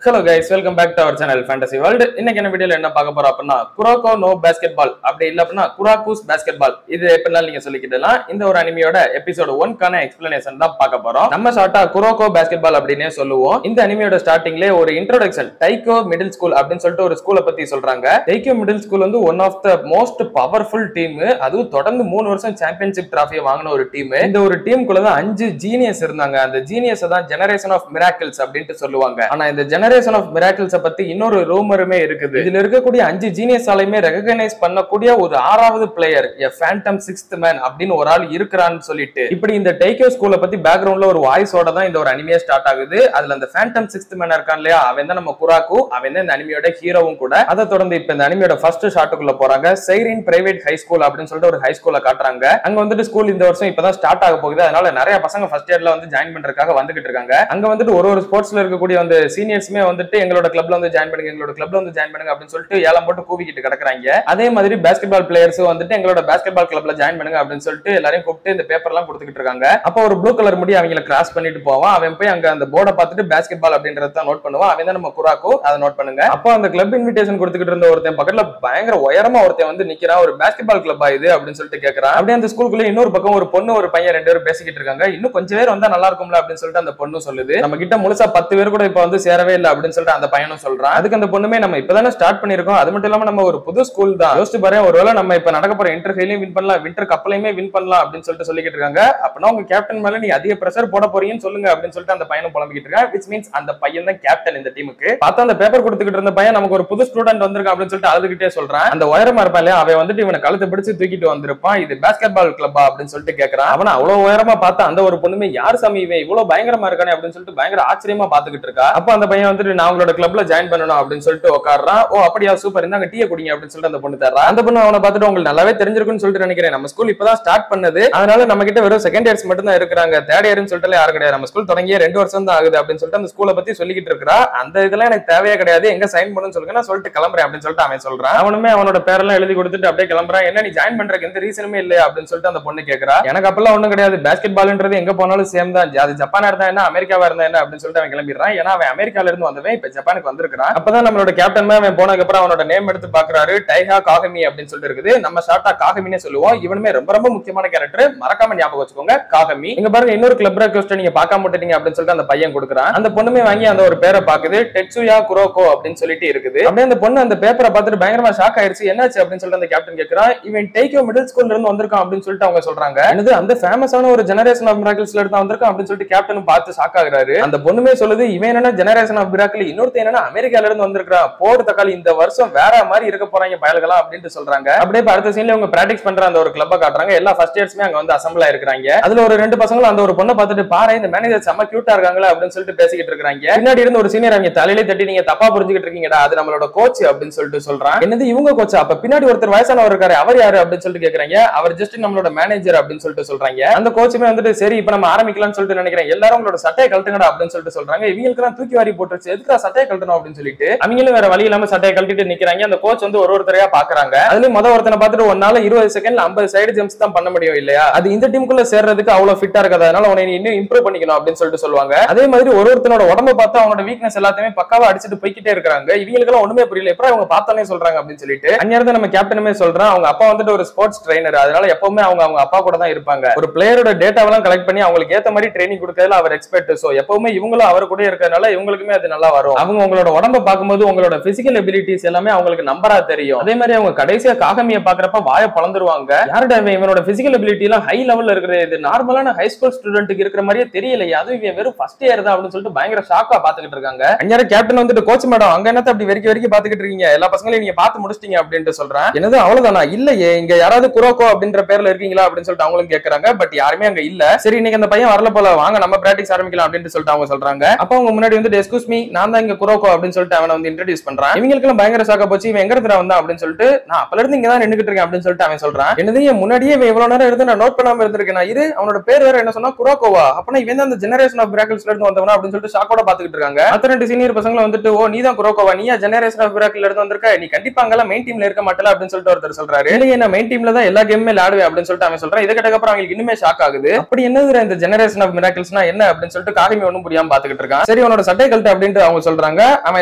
Hello guys, welcome back to our channel Fantasy World. இன்னைக்கு என்ன வீடியோல என்ன பார்க்க போறோம் அப்படினா குரோகோ நோ பாஸ்கெட்பால் அப்படி இல்ல அப்படினா குராக்கூஸ் பாஸ்கெட்பால் இது எப்படினாலும் நீங்க சொல்லிக்கிடலாம். இந்த ஒரு அனிமியோட எபிசோட் 1 கான எக்ஸ்பிளனேஷன் தான் பார்க்க போறோம். நம்ம ஷார்ட்டா குரோகோ பாஸ்கெட்பால் அப்படினே சொல்லுவோம். இந்த அனிமியோட ஸ்டார்டிங்ல ஒரு இன்ட்ரோடக்ஷன் டைகோ மிடில் ஸ்கூல் அப்படின்னு சொல்லிட்டு ஒரு ஸ்கூலை பத்தி சொல்றாங்க. டைகோ மிடில் ஸ்கூல் வந்து one of the most powerful team. அதுவும் தொடர்ந்து 3 வருஷம் சாம்பியன்ஷிப் டிராஃபியை வாங்கின ஒரு டீம். இந்த ஒரு டீமுக்குள்ள தான் 5 ஜீனியஸ் இருந்தாங்க. அந்த ஜீனியஸ் தான் ஜெனரேஷன் ஆஃப் மிராக்கிள்ஸ் அப்படின்ட்டு சொல்லுவாங்க. ஆனா இந்த ஜெனரேஷன் ஆஃப் மிராக்கிள்ஸ் பத்தி இன்னொரு ரூமருமே இருக்குது. இதுல இருக்கக்கூடிய 5 ஜீனியஸாலையுமே ரெகக்னைஸ் பண்ணக்கூடிய ஒரு 6வது பிளேயர் எ ஃபேண்டம் 6th மேன் அப்படின்னு ஒரு ஆள் இருக்கிறான்னு சொல்லிட்டு இப்படி இந்த டைகோ ஸ்கூலை பத்தி பேக்ரவுண்ட்ல ஒரு வாய்ஸோட தான் இந்த ஒரு அனிமே ஸ்டார்ட் ஆகுது. அதுல அந்த ஃபேண்டம் 6th மேன் இருக்கான் இல்லையா, அவன் தான் நம்ம குராக்கு. அவன் தான் இந்த அனிமையோட ஹீரோவும் கூட. அதை தொடர்ந்து இப்ப இந்த அனிமையோட ஃபர்ஸ்ட் ஷாட்டுக்குள்ள போறாங்க. சைரின் பிரைவேட் ஹை ஸ்கூல் அப்படின்னு சொல்லிட்டு ஒரு ஹை ஸ்கூலை காட்டுறாங்க. அங்க வந்துட்டு ஸ்கூல் இந்த வருஷம் இப்பதான் ஸ்டார்ட் ஆக போகுது. அதனால நிறைய பசங்க ஃபர்ஸ்ட் இயர்ல வந்து ஜாயின் பண்றதுக்காக வந்துகிட்டு இருக்காங்க. அங்க வந்துட்டு ஒரு ஸ்போர்ட்ஸ்ல இருக்கக்கூடிய அந்த சீனியர்ஸ்மே வந்துட்டு எங்களோட கிளப்ல வந்து ஜாயின் பண்ணுங்க, எங்களோட கிளப்ல வந்து ஜாயின் பண்ணுங்க அப்படின்னு சொல்லிட்டு ஏலம் போட்டு கூவிக்கிட்டு கிடக்குறாங்க. அதே மாதிரி பாஸ்கெட்பால் பிளேயர்ஸ் வந்துட்டு எங்களோட பாஸ்கெட்பால் கிளப்ல ஜாயின் பண்ணுங்க அப்படின்னு சொல்லிட்டு எல்லாரையும் கூப்பிட்டு இந்த பேப்பர் எல்லாம் கொடுத்துக்கிட்டு இருக்காங்க. அப்போ ஒரு ப்ளூ கலர் முடி அவங்கள கிராஸ் பண்ணிட்டு போவான். அவன் போய் அங்க அந்த போர்டை பார்த்துட்டு பாஸ்கெட்பால் அப்படின்றத நோட் பண்ணுவான். அவன் தான் நம்ம குராக்கோ, அதை நோட் பண்ணுங்க. அப்போ அந்த கிளப் இன்விடேஷன் கொடுத்துக்கிட்டு இருந்த ஒருத்தன் பக்கத்துல பயங்கர உயரமா ஒருத்தன் வந்து நிக்கிறான். ஒரு பாஸ்கெட்பால் கிளப்பா இது அப்படின்னு சொல்லிட்டு கேட்கறான். அப்படியே அந்த ஸ்கூலுக்குள்ள இன்னொரு பக்கம் ஒரு பொண்ணு ஒரு பையன் 2 பேரும் பேசிக்கிட்டு இருக்காங்க. இன்னும் கொஞ்சம் பேர் வந்தா நல்லா இருக்கும்ல அப்படின்னு சொல்லிட்டு அந்த பொண்ணு சொல்லுது. நம்ம கிட்ட முழுசா 10 பேர் கூட இப்ப வந்து சேரவே இல்லை அப்படின்னு சொல்லிட்டு அந்த பையனும் சொல்றான். அதுக்கு அந்த பொண்ணுமே நம்ம இப்பதானே ஸ்டார்ட் பண்ணிருக்கோம், அது மட்டும் இல்லாம நம்ம ஒரு புது ஸ்கூல் தான், யோசிச்சு பாரு, ஒருவேளை நம்ம இப்ப நடக்க போற இன்டர் ஹைலையும் வின் பண்ணலாம், வின்டர் கப்பலையுமே வின் பண்ணலாம் அப்படின்னு சொல்லிட்டு சொல்லிக்கிட்டு இருக்காங்க. அப்படின்னா உங்க கேப்டன் மேல நீ அதிக பிரஷர் போட போறீங்கன்னு சொல்லுங்க அப்படின்னு சொல்லிட்டு அந்த பையனும் புலம்பிக்கிட்டு இருக்கான். which means அந்த பையன் தான் கேப்டன் இந்த டீமுக்கு. பார்த்தா அந்த பேப்பர் கொடுத்துக்கிட்டு இருந்த பையன் நமக்கு ஒரு புது ஸ்டூடெண்ட் வந்திருக்கான் அப்படின்னு சொல்லிட்டு அழுதுகிட்டே சொல்றான். அந்த உயரமா இருப்பான் இல்லையா, அவன் வந்துட்டு இவனை கழுத்தை பிடிச்சு தூக்கிட்டு வந்திருப்பான். இது பாஸ்கெட்பால் கிளப்பா அப்படின்னு சொல்லிட்டு கேட்கறான். அவன் அவ்வளவு உயரமா பார்த்தா அந்த ஒரு பொண்ணுமே யார் சாமி இவன் இவ்வளவு பயங்கரமா இருக்கானே அப்படின்னு சொல்லிட்டு பயங்கர ஆச்சரியமா பாத்துக்கிட்டு இருக்கா. அப்ப அந்த பையன் வந்துட்டு நான் உங்களோட கிளப்ல ஜாயின் பண்ணணும் அப்படின்னு சொல்லிட்டு உட்கார்றான். ஓ அப்படியா, சூப்பர், இருந்தாங்க டீயை குடிங்க அப்படின்னு சொல்லிட்டு அந்த பொண்ணு தர்றா. அந்த பொண்ணு அவனை பார்த்துட்டு உங்களுக்கு நல்லாவே தெரிஞ்சிருக்குன்னு சொல்லிட்டு நினைக்கிறேன், நம்ம ஸ்கூல் இப்பதான் ஸ்டார்ட் பண்ணது, அதனால நம்ம கிட்ட வெறும் செகண்ட் இயர்ஸ் மட்டும் தான் இருக்கிறாங்க, தேர்ட் இயர்னு சொல்லிட்டு யாரும் கிடையாது, நம்ம ஸ்கூல் தொடங்கிய 2 வருஷம் தான் ஆகுது அப்படின்னு சொல்லிட்டு அந்த ஸ்கூலை பத்தி சொல்லிக்கிட்டு இருக்கா. அந்த இதெல்லாம் எனக்கு தேவையே கிடையாது, எங்க சைன் பண்ணுன்னு சொல்லுங்க, நான் சொல்லிட்டு கிளம்புறேன் அப்படின்னு சொல்லிட்டு அவன் சொல்றான். அவனுமே அவனோட பேரெல்லாம் எழுதி கொடுத்துட்டு அப்படியே கிளம்புறான். என்ன நீ ஜாயின் பண்றதுக்கு எந்த ரீசனுமே இல்லையா அப்படின்னு சொல்லிட்டு அந்த பொண்ணு கேட்கறா. எனக்கு அப்பெல்லாம் ஒண்ணும் கிடையாது, பாஸ்கெட்பால்ன்றது எங்க போனாலும் சேம் தான், அது ஜப்பானா இருந்தா என்ன அமெரிக்காவா இருந்தா என்ன அப்படின்னு சொல்லிட்டு அவன் கிளம்பிடுறான். ஏன்னா அவன் அமெரிக்கால இருந்து வந்தவன் இப்ப ஜப்பானுக்கு வந்திருக்கான். அப்பதான் நம்மளோட கேப்டன் அவன் போனதுக்கு அப்புறம் அவனோட நேம் எடுத்து பாக்குறாரு. டைஹா காகமி அப்படின்னு சொல்லிட்டு இருக்குது. நம்ம ஷார்ட்டா காகமினே சொல்லுவோம். இவனுமே ரொம்ப ரொம்ப முக்கியமான கேரக்டர், மறக்காம ஞாபகம் வச்சுக்கோங்க, காகமி. இங்க பாருங்க இன்னொரு கிளப் ரெக்வெஸ்ட் நீங்க பார்க்காம விட்டுட்டீங்க அப்படின்னு சொல்லிட்டு அந்த பையன் கொடுக்குறான். அந்த பொண்ணுமே வாங்கி அந்த ஒரு பேரை பாக்குது, டெட்சுயா குரோகோ அப்படின்னு சொல்லிட்டு இருக்குது. அப்படியே அந்த பொண்ணு அந்த பேப்பரை பார்த்துட்டு பயங்கரமா ஷாக் ஆயிருச்சு. என்னாச்சு அப்படின்னு சொல்லிட்டு அந்த கேப்டன் கேட்கிறான். இவன் டைகோ மிடில் ஸ்கூல்ல இருந்து வந்திருக்கான் அப்படின்னு சொல்லிட்டு அவங்க சொல்றாங்க. என்னது அந்த ஃபேமஸான ஒரு ஜெனரேஷன் ஆஃப் மிராக்கிள்ஸ்ல இருந்து வந்திருக்கான் அப்படின்னு சொல்லிட்டு கேப்டனும் பார்த்து ஷாக் ஆகுறாரு. அந்த பொண்ணுமே சொல்லுது இவன் என்னன்னா ஜெனரேஷன் ஆஃப் மிராக்கிள், இன்னொருத்த என்னன்னா அமெரிக்கால இருந்து வந்திருக்கான், போடு தக்காளி இந்த வருஷம் வேற மாதிரி இருக்க போறாங்க பயல்களா அப்படின்னு சொல்றாங்க. அப்படியே அடுத்த சீன்ல அவங்க பிராக்டிஸ் பண்ற அந்த ஒரு கிளப்பை காட்டுறாங்க. எல்லா ஃபர்ஸ்ட் இயர்ஸ்மே அங்க வந்து அசம்பிள் ஆயிருக்காங்க. அதுல ஒரு 2 பசங்களும் அந்த ஒரு பொண்ணை பார்த்துட்டு பாரு இந்த மேனேஜர் செம்ம கியூட்டா இருக்காங்களா அப்படின்னு சொல்லிட்டு பேசிக்கிட்டு இருக்காங்க. பின்னாடி இருந்து ஒரு சீனியர் அவங்க தலையிலே தட்டி நீங்க தப்பா புரிஞ்சுக்கிட்டு இருக்கீங்கடா, அது நம்மளோட கோச் அப்படின்னு சொல்லிட்டு சொல்றான். என்னது இவங்க கோச்சா, அப்ப பின்னாடி ஒருத்தர் வயசானவர் இருக்காரு அவர் யாரு அப்படின்னு சொல்லிட்டு கேக்குறாங்க. அவர் ஜஸ்ட் நம்மளோட மேனேஜர் அப்படின்னு சொல்லிட்டு சொல்றாங்க. அந்த கோச்சுமே வந்துட்டு சரி இப்ப நம்ம ஆரம்பிக்கலாம்னு சொல்லிட்டு நினைக்கிறேன், எல்லாரும் உங்களோட சட்டையை கழட்டுங்கடா அப்படின்னு சொல்லிட்டு சொல்றாங்க. இவங்களுக்கு எல்லாம் தூக்கி வாரி போட்டுருச்சு, எதுக்கு சட்டையை கழட்டணும் அப்படின்னு சொல்லிட்டு அவங்களும் வேற வழி இல்லாம சட்டையை கழட்டிட்டு நிக்கிறாங்க. அந்த கோச் வந்து ஒருத்தரையா பாக்குறாங்க. அதுலயும் ஒருத்தனை பார்த்துட்டு ஒன்னால 20 செகண்ட்ல 50 சைடு ஜம்ப்ஸ் தான் பண்ண முடியும் இல்லையா, அது இந்த டீமுக்குள்ள சேர்றதுக்கு அவ்வளவு ஃபிட்டா இருக்காது, அதனால உன்னை இன்னும் இம்ப்ரூவ் பண்ணிக்கணும் அப்படின்னு சொல்லிட்டு சொல்லுவாங்க. அதே மாதிரி ஒருத்தனோட உடம்ப பார்த்து அவனோட வீக்னஸ் எல்லாத்தையுமே பக்காவா அடிச்சுட்டு போய்கிட்டே இருக்காங்க. இவங்களுக்கு எல்லாம் ஒண்ணுமே புரியல, எப்பறம் அவங்க பார்த்தானே சொல்றாங்க அப்படின்னு சொல்லிட்டு அங்கேருந்து நம்ம கேப்டனுமே சொல்றான். அவங்க அப்பா வந்துட்டு ஒரு ஸ்போர்ட்ஸ் ட்ரெயினர், அதனால எப்பவுமே அவங்க அப்பா கூட தான் இருப்பாங்க. ஒரு பிளேயரோட டேட்டாவெல்லாம் கலெக்ட் பண்ணி அவங்களுக்கு ஏத்த மாதிரி ட்ரைனிங் கொடுக்கறதுல அவர் எக்ஸ்பர்ட். சோ எப்பவுமே இவங்களும் அவர் கூட இருக்கிறதுனால இவங்களுக்குமே அது நல்லா வரும். அவங்க உங்களோட உடம்ப பார்க்கும்போது உங்களோட பிசிக்கல் எபிலிட்டிஸ் எல்லாமே அவங்களுக்கு நம்பரா தெரியும். அதே மாதிரி அவங்க கடைசியா காகமியை பாக்குறப்ப வாயை பழந்துருவாங்க. யாருடா இவனோட பிசிக்கல் எபிலிட்டி எல்லாம் ஹை லெவல்ல இருக்கிறது, இது நார்மலான ஹை ஸ்கூல் ஸ்டூடெண்ட்டுக்கு இருக்கிற மாதிரியே தெரியலையா, அதுவும் இவன் வெறும் ஃபர்ஸ்ட் இயர் தான் அப்படின்னு சொல்லிட்டு பயங்கர ஷாக்கா பாத்துக்கிட்டு இருக்காங்க. அங்க கேப்டன் வந்துட்டு கோச் மேடம் அங்க என்னத்த அப்படி வரைக்கும் பாத்துக்கிட்டு இருக்கீங்க, எல்லா பசங்களையும் நீங்க பார்த்து முடிச்சிட்டீங்க அப்படின்ட்டு சொல்றேன். என்னது அவ்வளவுதானா, இல்லையே இங்க யாராவது குரோகோ அப்படின்ற பேர்ல இருக்கீங்களா அப்படின்னு சொல்லிட்டு அவங்களும் கேட்கறாங்க. பட் யாருமே அங்க இல்ல. சரி இன்னைக்கு அந்த பையன் வரல போல, வாங்க நம்ம பிராக்டிஸ் ஆரம்பிக்கலாம் அப்படின்னு சொல்லிட்டு அவங்க சொல்றாங்க. அப்ப அவங்க முன்னாடி வந்து எக்ஸ்கியூஸ் மீ, நான் தான் இங்க குரோகோ அப்படின்னு சொல்லிட்டு அவனை வந்து இன்ட்ரோடியூஸ் பண்றான். இவங்களுக்கு எல்லாம் பயங்கர ஷாக்கா போச்சு, இவன் எங்க இருந்து வந்தா அப்படின்னு சொல்லிட்டு நான் அப்பல இருந்து இங்க தான் நின்னுகிட்டு இருக்கேன் அப்படின்னு சொல்லிட்டு அவன் சொல்றான். என்னது முன்னாடியே இவ்வளவு நேரம் இருந்து நான் நோட் பண்ணாம இருந்திருக்கேன், இது அவனோட பேர் வேற என்ன சொன்னா குரோகோவா, அப்பனா இவன் தான் அந்த ஜெனரேஷன் ஆஃப் மிராக்கிள்ஸ்ல இருந்து வந்தவனா அப்படின்னு சொல்லிட்டு ஷாக்கோட பாத்துக்கிட்டு இருக்காங்க. மத்த 2 சீனியர் பசங்க வந்துட்டு ஓ நீ தான் குரோகோவா, நீயா ஜெனரேஷன் ஆஃப் மிராக்கிள்ல இருந்து வந்திருக்க, நீ கண்டிப்பா அங்கெல்லாம் மெயின் டீம்ல இருக்க மாட்டல அப்படின்னு சொல்லிட்டு ஒருத்தர் சொல்றாரு. இல்லையே நான் மெயின் டீம்ல தான் எல்லா கேமுமே விளையாடுவேன் அப்படின்னு சொல்லிட்டு அவன் சொல்றான். இதை கேட்டதுக்கு அப்புறம் அவங்களுக்கு இன்னுமே ஷாக் ஆகுது. அப்படி என்னது இந்த ஜெனரேஷன் ஆஃப் மிராக்கிள்ஸ்னா என்ன அப்படின்னு சொல்லிட்டு காகமி ஒண்ணும் புரியாம பாத்துக்கிட்டு இருக்கான். சரி உன்னோட சட்டை கழட்டு அப்படின்னு அப்படின்னு அவங்க சொல்றாங்க. அவன்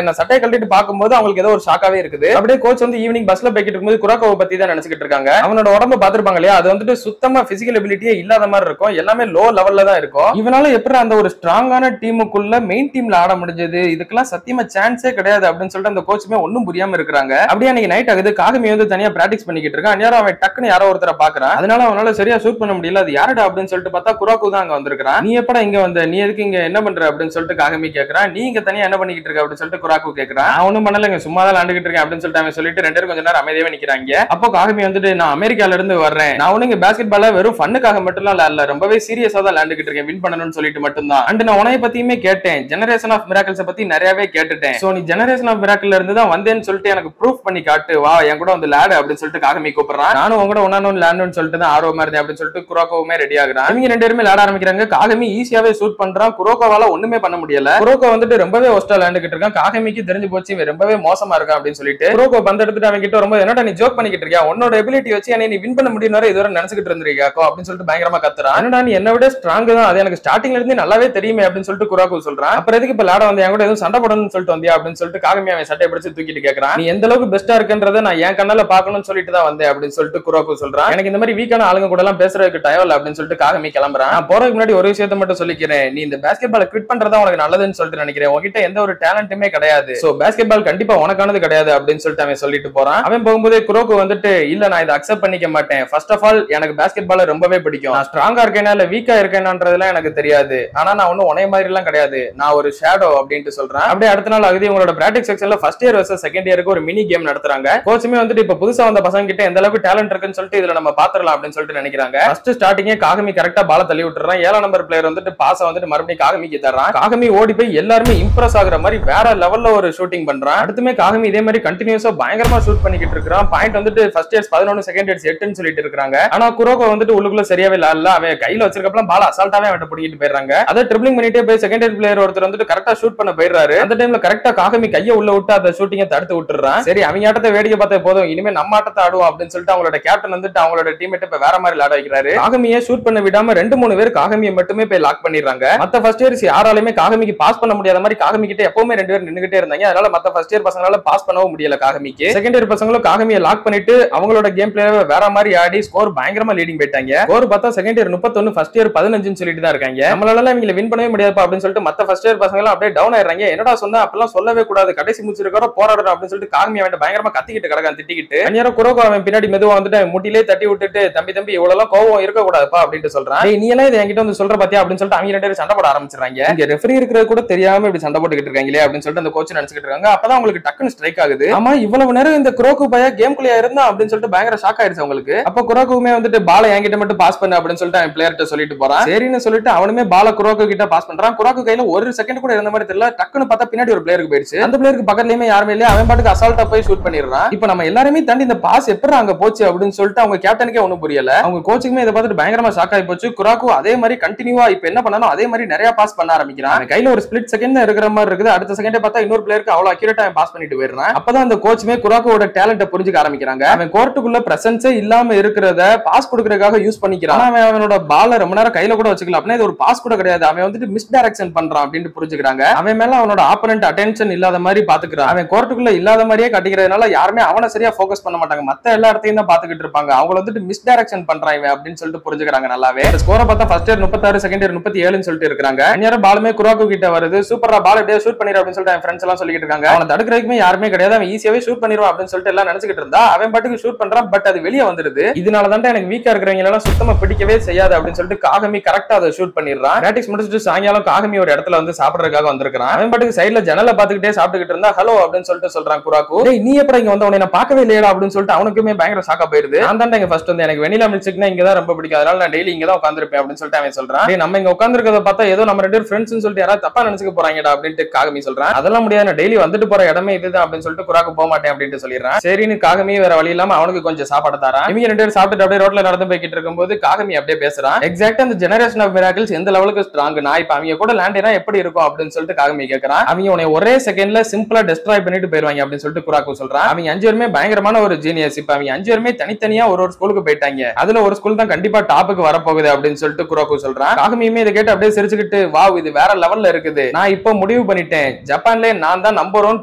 என்ன சட்டையை கழட்டிட்டு பார்க்கும்போது அவங்களுக்கு ஏதோ ஒரு ஷாக்காவே இருக்குது. அப்படியே கோச் வந்து ஈவினிங் பஸ்ல போய்கிட்டு இருக்கும்போது குராக்கோவை பத்தி தான் நினைச்சிட்டு இருக்காங்க. அவனோட உடம்ப பாத்துருப்பாங்க இல்லையா, அது வந்துட்டு சுத்தமா பிசிக்கல் எபிலிட்டியே இல்லாத மாதிரி இருக்கும், எல்லாமே லோ லெவல்ல தான் இருக்கும். இவனால எப்படி அந்த ஒரு ஸ்ட்ராங்கான டீமுக்குள்ள மெயின் டீம்ல ஆட முடிஞ்சது, இதுக்கெல்லாம் சத்தியமா சான்ஸே கிடையாது அப்படின்னு சொல்லிட்டு அந்த கோச்சுமே ஒன்னும் புரியாம இருக்காங்க. அப்படியே அன்னைக்கு நைட் ஆகுது, காகமி வந்து தனியா பிராக்டிஸ் பண்ணிக்கிட்டு இருக்கான். அந்நேரம் அவன் டக்குன்னு யாரோ ஒருத்தரை பாக்குறான். அதனால அவனால சரியா ஷூட் பண்ண முடியல. அது யாருடா அப்படின்னு சொல்லிட்டு பார்த்தா குராக்கு தான் அங்க வந்திருக்கான். நீ எப்படா இங்க வந்த, நீ எதுக்கு இங்க என்ன பண்ற அப்படின்னு சொல்லிட்டு காகமி கேக்குறான். நீ இங்க தனியா என்ன பண்ணிக்கிட்டு இருக்க அப்படின்னு சொல்லிட்டு குராக்கு கேக்குறான். அவனும் பண்ணலங்க, சும்மா தான் விளையாண்டுகிட்டு இருக்கேன் அப்படின்னு சொல்லிட்டு அவன் சொல்லிட்டு ரெண்டு பேரும் கொஞ்ச நேரம் அமைதியாவே நிக்கிறாங்க. அப்போ காகமி வந்துட்டு நான் அமெரிக்கால இருந்து வர்றேன், நான் ஒண்ணு இங்க பேஸ்கெட் பால வெறும் ஃபன்னுக்காக மட்டும் இல்ல, ரொம்பவே சீரியஸா தான் விளையாண்டுகிட்டு இருக்கேன், வின் பண்ணணும்னு சொல்லிட்டு மட்டும் தான். அண்ட் நான் உனைய பத்தியுமே கேட்டேன், ஜெனரேஷன் ஆஃப் மிராக்கிள்ஸ் பத்தி நிறையவே கேட்டுட்டேன். சோ நீ ஜெனரேஷன் ஆஃப் மிராக்கிள்ல இருந்து தான் வந்தேன்னு சொல்லிட்டு எனக்கு ப்ரூஃப் பண்ணி காட்டு, வா என் கூட வந்து லேடு அப்படின்னு சொல்லிட்டு காகமி கூப்பிடுறான். நானும் உங்க கூட ஒன்னு லேண்டுன்னு சொல்லிட்டு தான் ஆர்வமா இருந்தேன் அப்படின்னு சொல்லிட்டு குரோக்கோவுமே ரெடி ஆகுறான். இவங்க ரெண்டு பேருமே விளையாட ஆரம்பிக்கிறாங்க. காகமி ஈஸியாவே ஷூட் பண்றான், குரோக்கோவால ஒண்ணுமே பண்ண முடியல. குரோக்கோ வந்துட்டு ரொம்பவே ஒஸ்டா விளையாண்டுகிட்டு இருக்கான். காகமிக்கு தெரிஞ்சு போச்சு இவன் ரொம்பவே மோசமா இருக்கான் அப்படின்னு சொல்லிட்டு குரோக்கோ பந்து எடுத்துட்டு அவன் கிட்ட ரொம்ப என்னடா நீ ஜோக் பண்ணிக்கிட்டு இருக்கியா, உன்னோட எபிலிட்டி வச்சு என்னை நீ வின் பண்ண முடியும் இதுவரை நினைச்சுக்கிட்டு இருந்திருக்கியாக்கோ அப்படின்னு சொல்லிட்டு பயங்கரமா கத்துறான். என்னடா நீ என்ன விட ஸ்ட்ராங் தான், அது எனக்கு ஸ்டார்டிங்ல இருந்து நல்லாவே தெரியுமே அப்படின்னு சொல்லிட்டு குரோக்கோ சொல்றான். அப்புறம் எதுக்கு இப்ப விளையாட வந்து என் கூட எதுவும் சண்டை போடணும்னு சொல்லிட்டு வந்தியா அப்படின்னு சொல்லிட்டு காகமி அவன் சட்டையை பிடிச்சு தூக்கிட்டு கேட்கறான். நீ எந்த அளவுக்கு பெஸ்டா இருக்குன்றத நான் என் கண்ணால பாக்கணும்னு சொல்லிட்டு தான் வந்தேன் அப்படின்னு சொல்லிட்டு குரோக்கோ சொல்றான். எனக்கு இந்த மாதிரி வீக்கான ஆளுங்க கூட எல்லாம் பேசுறதுக்கு டயம் இல்ல அப்படின்னு சொல்லிட்டு காகமி கிளம்புறான். நான் போறதுக்கு முன்னாடி ஒரு விஷயத்தை மட்டும் சொல்லிக்கிறேன், நீ இந்த பேஸ்கெட் பால் குவிட் பண்றதா உனக்கு நல்லதுன்னு சொல்லிட்டு நினைக்கிறேன், உன்கிட்ட எந்த ஒரு டேலண்ட்டுமே கிடையாது, சோ பேஸ்கெட் பால் கண்டிப்பா உனக்கானது கிடையாது அப்படின்னு சொல்லிட்டு அவன் சொல்லிட்டு போறான். அவன் போகும்போதே குரோக்கோ வந்துட்டு இல்ல நான் இதை அக்செப்ட் பண்ணிக்க மாட்டேன், ஃபர்ஸ்ட் ஆஃப் ஆல் எனக்கு பேஸ்கெட் பால் ரொம்பவே பிடிக்கும், நான் ஸ்ட்ராங்கா இருக்கேனா இல்ல வீக்கா இருக்கேனான்றதுலாம் எனக்கு தெரியாது, ஆனா நான் ஒன்னும் உனைய மாதிரி எல்லாம் கிடையாது, நான் ஒரு ஷேடோ அப்படின்ட்டு சொல்றேன். அப்படியே அடுத்த நாள் ஆகுது, உங்களோட பிராக்டிஸ் செக்ஷன்ல ஃபர்ஸ்ட் இயர் வர்சஸ் செகண்ட் இயருக்கு ஒரு மினி கேம் நடத்துறாங்க. கோச்சுமே வந்துட்டு இப்ப புதுசா வந்த பசங்க கிட்ட எந்த அளவுக்கு டேலண்ட் இருக்குன்னு சொல்லிட்டு இதுல நம்ம பாத்துறலாம் அப்படின்னு சொல்லிட்டு நினைக்கிறாங்க. ஃபர்ஸ்ட் ஸ்டார்டிங்கே காகமி கரெக்டா பால தள்ளி விட்டுறான். 7 நம்பர் பிளேயர் வந்துட்டு பாஸ வந்துட்டு மறுபடியும் காகமிக்கு தர்றான். காகமி ஓடி போய் எல்லாருமே இம்ப்ரெஸ் ஆகுற மாதிரி வேற லெவல்ல ஒரு ஷூட்டிங் பண்றான். அடுத்துமே காகமி இதே மாதிரி கண்டினியூஸா பயங்கரமா ஷூட் பண்ணிக்கிட்டு இருக்கான். பாயிண்ட் வந்துட்டு ஃபர்ஸ்ட் இயர்ஸ் 11 செகண்ட் இயர்ஸ் 8ன்னு சொல்லிட்டு இருக்காங்க. ஆனா குரோக்கோ வந்துட்டு உள்ளுக்குள்ள சரியாவே இல்ல, அவன் கையில வச்சிருக்கப்பலாம் பால அசால்ட்டாவே அவன் பிடிக்கிட்டு போயிடுறாங்க. அதை ட்ரிபிளிங் பண்ணிட்டே போய் செகண்ட் இயர் பிளேயர் ஒருத்தர் வந்துட்டு கரெக்டா ஷூட் பண்ண போயிடுறாரு. அந்த டைம்ல கரெக்டா காகமி கையை உள்ள விட்டு அந்த ஷூட்டிங்கை தடுத்து விட்டுறான். சரி அவங்க ஆட்டத்தை வேடிக்கை பார்த்தா போதும், இனிமே நம்ம ஆட்டத்தை ஆடுவோம் அப்படின்னு சொல்லிட்டு அவங்களோட கேப்டன் வந்துட்டு அவங்களோட டீம்மேட் இப்ப வேற மாதிரி விளையாட வைக்கிறாரு. காகமியை ஷூட் பண்ண விடாம 2-3 பேர் காகமியை மட்டுமே போய் லாக் பண்ணிடுறாங்க. மத்த ஃபர்ஸ்ட் இயர்ஸ் யாராலுமே காகமிக்கு பாஸ் பண்ண முடியாத மாதிரி காகமி கிட்ட எப்பவுமே 2 பேர் நின்னுகிட்டே இருந்தாங்க. அதனால மத்த ஃபர்ஸ்ட் இயர் பசங்களால பாஸ் பண்ணவும் முடியல காகமிக்கு. செகண்ட் இயர் பசங்களும் காகமியை லாக் பண்ணிட்டு அவங்களோட கேம் பிளே வேற மாதிரி ஆடி ஸ்கோர் பயங்கரமா லீடிங் போயிட்டாங்க. ஸ்கோர் பார்த்தா செகண்ட் இயர் 31 ஃபர்ஸ்ட் இயர் 15ன்னு சொல்லிட்டு தான் இருக்காங்க. நம்மளால இவங்களை வின் பண்ணவே முடியாது அப்படின்னு சொல்லிட்டு மத்த ஃபர்ஸ்ட் இயர் பசங்க எல்லாம் அப்படியே டவுன் ஆயிடுறாங்க. என்னடா சொன்னா அப்பெல்லாம் சொல்லவே கூடாது, கடைசி முடிச்சிருக்கோட போராடணும் அப்படின்னு சொல்லிட்டு காகமி அவன் பயங்கரமா கத்திக்கிட்டு கிடக்கான் திட்டிக்கிட்டு. அந்நேரம் குரோக்கோ அவன் பின்னாடி மெதுவா வந்துட்டு முட்டிலே தட்டி விட்டுட்டு தம்பி இவ்வளவு கோவம் இருக்க கூடாதுப்பா அப்படின்னு சொல்றான். நீ எல்லாம் இதை என்கிட்ட வந்து சொல்ற பாத்தியா அப்படின்னு சொல்லிட்டு அவங்க 2 பேரும் சண்டை போட ஆரம்பிச்சிடறாங்க. இங்க ரெஃபரி இருக்கிறது கூட தெரியாம இப்படி சண்டை போட்டுக்கிட்டு இருக்காங்களே அப்படின்னு சொல்லிட்டு அந்த கோச் நினைச்சிட்டு இருக்காங்க. அப்பதான் உங்களுக்கு டக்குன்னு ஸ்ட்ரைக் ஆகுது, ஆமா இவ்வளவு நேரம் இந்த குரோக்கோ பையா கேம் குள்ளே இருந்தா அப்படின்னு சொல்லிட்டு பயங்கர ஷாக் ஆயிருச்சு அவங்களுக்கு. அப்ப குரோக்கோவுமே வந்துட்டு பால என்கிட்ட மட்டும் பாஸ் பண்ணு அப்படின்னு சொல்லிட்டு அவன் பிளேயர்ட்ட சொல்லிட்டு போறான். சரின்னு சொல்லிட்டு அவனுமே பால குரோக்கோ கிட்ட பாஸ் பண்றான். குரோக்கோ கையில ஒரு செகண்ட் கூட இருந்த மாதிரி தெரியல, டக்குன்னு பார்த்தா பின்னாடி ஒரு பிளேயருக்கு போயிடுச்சு. அந்த பிளேயருக்கு பக்கத்துலயுமே யாருமே இல்லையா, அவன் பாட்டுக்கு அசால்ட்டா போய் ஷூட் பண்ணிடுறான். இப்ப நம்ம எல்லாருமே தாண்டி இந்த பாஸ் எப்படி அங்க போச்சு அப்படின்னு சொல்லிட்டு அவங்க கேப்டனுக்கே ஒண்ணும் புரியல. அவங்க கோச்சுக்குமே இதை பார்த்துட்டு பயங்கரமா ஷாக் ஆகி போச்சு. குரோக்கோ அதே மாதிரி கண்டினியூவா இப்ப என்ன பண்ணாலும் அதே மாதிரி நிறைய பாஸ் பண்ண ஆரம்பிக்கிறான். கையில ஒரு ஸ்பிளிட் செகண்ட் இருக்கிற மாதிரி இருக்குது. அடுத்த செகண்டே பார்த்தா இன்னொரு பிளேயருக்கு அவ்வளவு அக்யூரேட்டா பாஸ் பண்ணிட்டு போயிடுறான். அப்பதான் அந்த கோச்சுமே குரோக்கோட டேலண்ட்டை புரிஞ்சுக்க ஆரம்பிக்கிறாங்க. அவன் கோர்ட்டுக்குள்ள பிரசன்ஸே இல்லாம இருக்கிறத பாஸ் கொடுக்கறதுக்காக யூஸ் பண்ணிக்கிறான். அவன் அவனோட பால ரொம்ப நேரம் கையில கூட வச்சுக்கலாம் அப்படின்னா இது ஒரு பாஸ் கூட கிடையாது, அவன் வந்துட்டு மிஸ் டைரக்ஷன் பண்றான் அப்படின்னு புரிஞ்சுக்கிறாங்க. அவன் மேல அவனோட ஆப்போனன்ட் அட்டென்ஷன் இல்லாத மாதிரி பாத்துக்கிறான். அவன் கோர்ட்டுக்குள்ள இல்லாத மாதிரியே கட்டிக்கிறதுனால யாருமே அவனை சரியா போக்கஸ் பண்ண மாட்டாங்க, மத்த எல்லா இடத்தையும் தான் பாத்துக்கிட்டு இருப்பாங்க. அவங்க வந்துட்டு மிஸ் டைரக்ஷன் பண்றான் இவன் அப்படின்னு சொல்லிட்டு புரிஞ்சுக்கிறாங்க நல்லாவே. ஸ்கோரை பார்த்தா ஃபர்ஸ்ட் இயர் 36 செகண்ட் இயர் 37ன்னு சொல்லிட்டு இருக்காங்க. அந்நேரம் பாலுமே குரோக்கோ கிட்ட வருது. சூப்பரா பால் எப்படியே ஷூட் பண்ணிரு அப்படின்னு சொல்லிட்டு என் ஃப்ரெண்ட்ஸ் எல்லாம் சொல்லிட்டு இருக்காங்க. அவனை தடுக்கிறதுக்குமே யாருமே கிடையாது, அவன் ஈஸியாவே ஷூட் பண்ணிடுவான் அப்படின்னு சொல்லிட்டு எல்லாம் நினைச்சிட்டு இருந்தா அவன் பாட்டுக்கு ஷூட் பண்றான். பட் அது வெளியே வந்துருது. இதனால தான் எனக்கு வீக்கா இருக்கிறவங்க எல்லாம் சுத்தமா பிடிக்கவே செய்யாது அப்படின்னு சொல்லிட்டு காகமி கரெக்டா அதை ஷூட் பண்ணிடுறான். பிராக்டிஸ் முடிச்சுட்டு சாயங்காலம் காகமி ஒரு இடத்துல வந்து சாப்பிடறதுக்காக வந்திருக்கான். அவன் பாட்டுக்கு சைடுல ஜன்னல பாத்துக்கிட்டே சாப்பிட்டுக்கிட்டு இருந்தா ஹலோ அப்படின்னு சொல்லிட்டு சொல்றான் குராக்கு. நீ எப்படி இங்க வந்து உன்னை நான் பார்க்கவே இல்லையா அப்படின்னு சொல்லிட்டு அவனுக்குமே பயங்கர ஷாக்கா போயிருது. நான் தான் இங்க ஃபர்ஸ்ட் வந்து எனக்கு வெனிலா மில்க்ஷேக்னா இங்க தான் ரொம்ப பிடிக்கும், அதனால நான் டெய்லி இங்க தான் உட்கார்ந்திருப்பேன் அப்படின்னு சொல்லிட்டு அவன் சொல்றான். நம்ம இங்க உட்கார்ந்திருக்கிறத பார்த்தா ஏதோ நம்ம 2 பேரும் ஃப்ரெண்ட்ஸ்னு சொல்லிட்டு யாராவது தப்பா நினைச்சுக்க போறாங்கடா அப்படின்ட்டு காகமி சொல்றான். அதெல்லாம் முடியாது, நான் டெய்லி வந்துட்டு போற இடமே இதுதான் அப்படின்னு சொல்லிட்டு குராக்கு போக மாட்டேன் அப்படின்ட்டு சொல்லிடுறான். சரின்னு காகமி வேற வழி இல்லாம அவனுக்கு கொஞ்சம் சாப்பாடு தரான். இவங்க 2 பேரும் சாப்பிட்டு அப்படியே ரோட்ல நடந்து போய்கிட்டு இருக்கும்போது காகமி அப்படியே பேசுறான். எக்ஸாக்ட்டா அந்த ஜெனரேஷன் ஆஃப் மிராக்கிள்ஸ் எந்த லெவலுக்கு ஸ்ட்ராங், நான் இப்ப அவங்க கூட லேண்டினா எப்படி இருக்கும் அப்படின்னு சொல்லிட்டு காகமி கேட்கறான். அவங்க உன்னை ஒரே செகண்ட்ல சிம்பிளா டெஸ்ட்ராய் பண்ணிட்டு போயிருவாங்க அப்படின்னு சொல்லிட்டு குராக்கு சொல்றான். அவங்க 5 பேருமே பயங்கரமான ஒரு ஜீனியஸ். இப்ப அவங்க 5 பேருமே தனித்தனியா ஒரு ஸ்கூலுக்கு போயிட்டாங்க, அதுல ஒரு ஸ்கூல் தான் கண்டிப்பா டாப்புக்கு வரப்போகுது அப்படின்னு சொல்லிட்டு குராக்கு சொல்றான். காகமியுமே இதை கேட்டு அப்படியே சிரிச்சுக்கிட்டு வாவ் இது வேற லெவல்ல இருக்குது, நான் இப்போ முடிவு முடிவு பண்ணிட்டேன், ஜப்பான்ல நான் தான் நம்பர் 1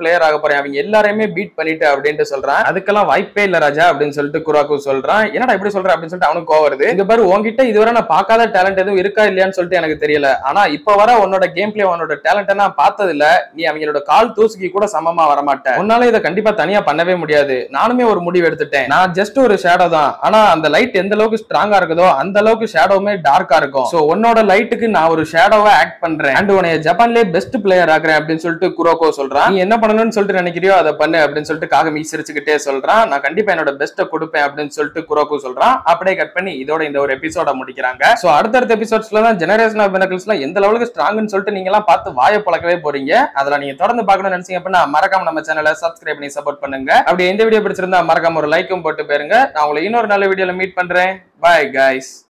பிளேயர் ஆக போறேன், அவங்க எல்லாரையுமே பீட் பண்ணிட்டு அப்படின்ட்டு சொல்றான். அதுக்கெல்லாம் வாய்ப்பே இல்ல ராஜா அப்படின்னு சொல்லிட்டு குராக்கு சொல்றான். என்னடா இப்படி சொல்ற அப்படின்னு சொல்லிட்டு அவனுக்கு கோவம் வருது. இங்க பாரு, உன்கிட்ட இதுவரை நான் பார்க்காத டேலண்ட் எதுவும் இருக்கா இல்லையான்னு சொல்லிட்டு எனக்கு தெரியல, ஆனா இப்ப வர உன்னோட கேம் பிளே உன்னோட டேலண்ட் நான் பார்த்தது இல்ல, நீ அவங்களோட கால் தூசுக்கு கூட சமமா வரமாட்டேன், உன்னால இதை கண்டிப்பா தனியா பண்ணவே முடியாது. நானுமே ஒரு முடிவு எடுத்துட்டேன், நான் ஜஸ்ட் ஒரு ஷேடோ தான், ஆனா அந்த லைட் எந்த அளவுக்கு ஸ்ட்ராங்கா இருக்குதோ அந்த அளவுக்கு ஷேடோவுமே டார்க்கா இருக்கும். சோ உன்னோட லைட்டுக்கு நான் ஒரு ஷேடோவா ஆக்ட் பண்றேன் அண்ட் உன்னை ஜப்பான்லயே பெஸ்ட் பிளேயர் ஆக்குறேன் அப்படின்னு சொல்லிட்டு குரோக்கோ சொல்றான். நீ என்ன பண்ணணும்னு சொல்லிட்டு நினைக்கிறியோ அதை பண்ணு அப்படின்னு சொல்லிட்டு காகமி சிரிச்சுக்கிட்டே சொல்றான். நான் கண்டிப்பா என்னோட பெஸ்ட்டை கொடுப்பேன் அப்படின்னு சொல்லிட்டு குரோக்கோ சொல்றான். அப்படியே கட் பண்ணி இதோட இந்த ஒரு எபிசோட முடிக்கிறாங்க. சோ அடுத்தடுத்த எபிசோட்ஸ்ல தான் ஜெனரேஷன் ஆஃப் பினக்கிள்ஸ்லாம் எந்த லெவலுக்கு ஸ்ட்ராங்னு சொல்லிட்டு நீங்க எல்லாம் பார்த்து வாயை பழக்கவே போறீங்க. அதெல்லாம் நீங்க தொடர்ந்து பார்க்கணும்னு நினைச்சீங்க அப்படின்னா மறக்காம நம்ம சேனலை சப்ஸ்கிரைப் பண்ணி சப்போர்ட் பண்ணுங்க. அப்படி இந்த வீடியோ பிடிச்சிருந்தா மறக்காம ஒரு லைக்கும் போட்டு போயிருங்க. நான் உங்களை இன்னொரு நல்ல வீடியோல மீட் பண்றேன். Bye guys.